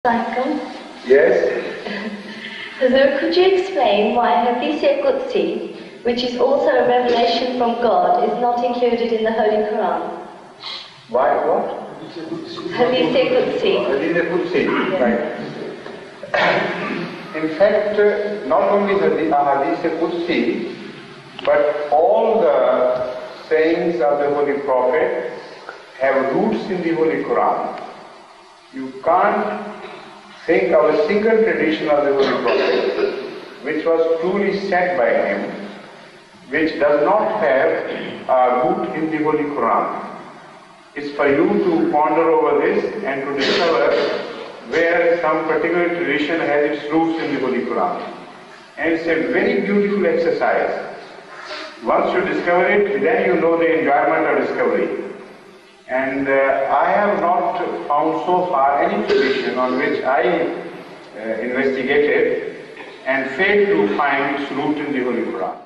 Yes. Hazur, could you explain why Hadeese Qudsi, which is also a revelation from God, is not included in the Holy Quran? Why what? Hadeese Qudsi. Hadeese Qudsi, right. In fact, not only Hadeese Qudsi, but all the sayings of the Holy Prophet have roots in the Holy Quran. You can't think of a single tradition of the Holy Prophet which was truly said by him, which does not have a root in the Holy Quran. It's for you to ponder over this and to discover where some particular tradition has its roots in the Holy Quran. And it's a very beautiful exercise. Once you discover it, then you know the enjoyment of discovery. And I have not found so far any tradition on which I investigated and failed to find its root in the Holy Quran.